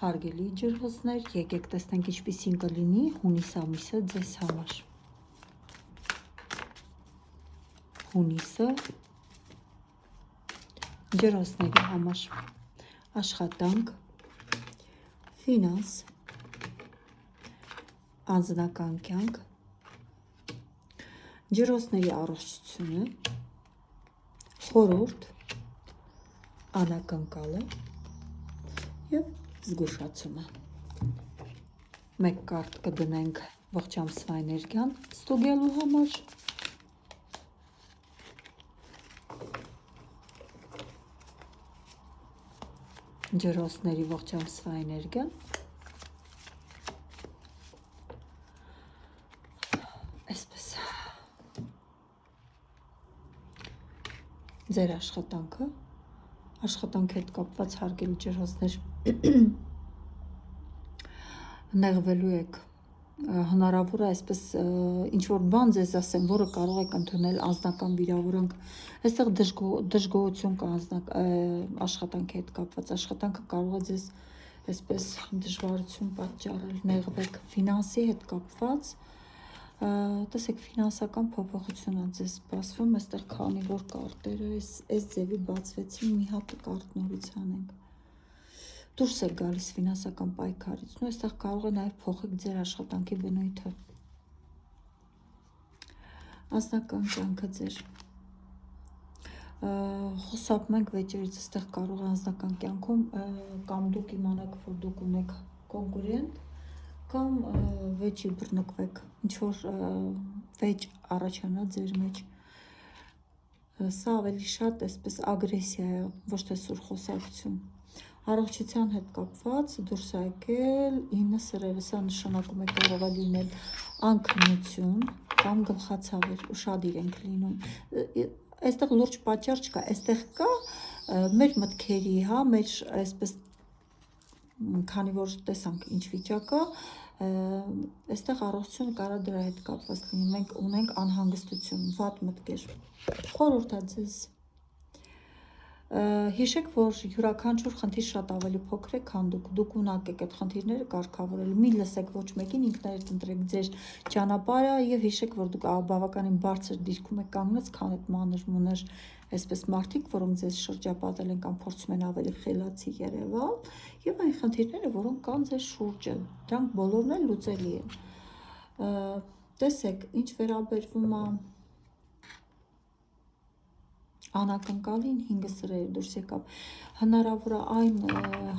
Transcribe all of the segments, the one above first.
Հարգելի ջրհոսներ, եկեք տեսնենք ինչպիսին կլինի հունիս ամիսը ձեզ համար։ Հունիսը ջրհոսների համար աշխատանք, ֆինանս, անձնական կյանք, ջրհոսների առողջությունը, խորհուրդ, անակնկալը և զգուշացումը։ Մեկ կարդ կդնենք ողջ ամսվա էներգիան ստուգելու համար։ Ջրհոսների ողջ ամսվա էներգիան այսպես։ Ձեր աշխատանքի հետ կապված հարգելի ջրհոսներ, նեղվելու եք, հնարավոր է այսպես ինչ-որ բան ձեզ ասեմ, որը կարող եք ընդունել անձնական վիրավորանք, այստեղ դժգոհություն կա աշխատանքի հետ կապված, աշխատանքը կարող է ձեզ այսպես դժվարություն պատճառել, նեղվեք, ֆինանսի հետ կապված, տեսեք ֆինանսական փոփոխություն է ձեզ սպասվում, այստեղ քանի որ կարտերը այս ձևի բացվեցին, մի հատ կարդ նորից անենք։ Դուրս եք գալիս ֆինանսական պայքարից, ու այստեղ կարող է նաև փոխեք ձեր աշխատանքի բնույթը։ Անձնական կյանքը ձեր խոսափում ենք վեճերից, այստեղ կարող է անձնական կյանքում կամ դուք իմանաք, որ դուք ունեք կոնկուրենտ, կամ վեճի բռնկվեք, ինչ-որ վեճ առաջանա ձեր մեջ։ Սա ավելի շատ այսպես ագրեսիա է, ոչ թե սուր խոսակցություն։ Առողջության հետ կապված դուրս է եկել 9 սրերը, սա նշանակում է կարող է լինել անքնություն կամ գլխացավեր, ուշադիր ենք լինում։ Այստեղ լուրջ պատճառ չկա, այստեղ կա մեր մտքերի, մեր այսպես, քանի որ տեսանք ինչ վիճակը, այստեղ առողջությունը կարա դրա հետ կապված լինի, մենք ունենք անհանգստություն, վատ մտքեր։ Խորհուրդ է ձեզ։ Հիշեք, որ յուրաքանչյուր խնդիր շատ ավելի փոքր է, քան դուք ունակ եք այդ խնդիրները կարգավորելու։ Մի լսեք ոչ մեկին, ինքներդ ընտրեք ձեր ճանապարհը եւ հիշեք, որ դուք բավականին բարձր դիրքում եք կանգնած, քան այդ մանր-մունր այսպես մարդիկ, որոնք ձեզ շրջապատել են կամ փորձում են ավելի խելացի երևալ, եւ այն խնդիրները, որոնք կան ձեր շուրջը, դրանք բոլորն էլ լուծելի են։ Տեսեք, ինչ վերաբերվում է անակնկալին 5 սրերը դուրս եկավ, հնարավոր է այն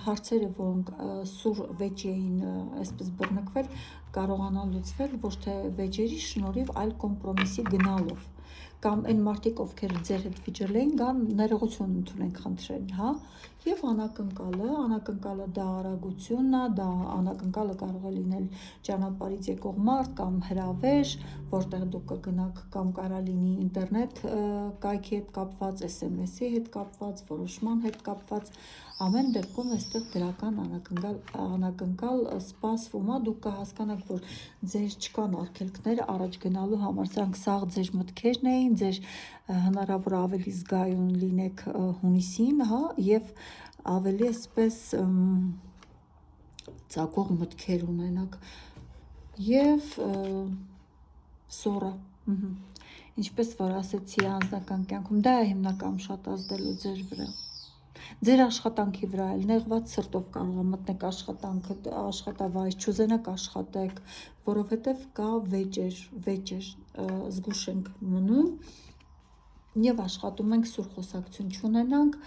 հարցերը, որոնք սուր վեճի էին այսպես բռնկվել, կարողանան լուծվել ոչ թե վեճերի շնորհիվ, այլ կոմպրոմիսի գնալով, կամ այն մարդիկ, ովքեր ձեր հետ վիճել էին, կան ներողություն ընդունենք խնդրել, հա, եւ անակնկալը դա արագությունն է, դա անակնկալը կարող է լինել ճանապարհից եկող մարդ կամ հրավեր, որտեղ դուք կգնաք, կամ կարա լինի ինտերնետ կայքի հետ կապված, SMS-ի հետ կապված, որոշման հետ կապված, ամեն դեպքում այստեղ դրական անակնկալ սպասվում է, դուք կհասկանաք, որ ձեր չկան արգելքներ առաջ գնալու համար, սրանք սաղ ձեր մտքերն էին, ձեր հնարավոր ավելի զգայուն լինեք հունիսին, հա, եւ ավելի այսպես ծագող մտքեր ունենաք եւ սորը, ինչպես որ ասեցի, անձնական կյանքում դա է հիմնականում շատ ազդելու ձեր վրա, ձեր աշխատանքի վրա էլ նեղված սրտով կարող է մտնեք աշխատավայր, չուզենաք աշխատեք, որովհետև կա վեճեր, զգուշ ենք մնում եւ աշխատում ենք սուր խոսակցություն չունենանք,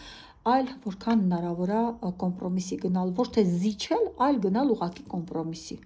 այլ որքան հնարավոր է կոմպրոմիսի գնալ, ոչ թե զիջել, այլ գնալ ուղղակի կոմպրոմիսի,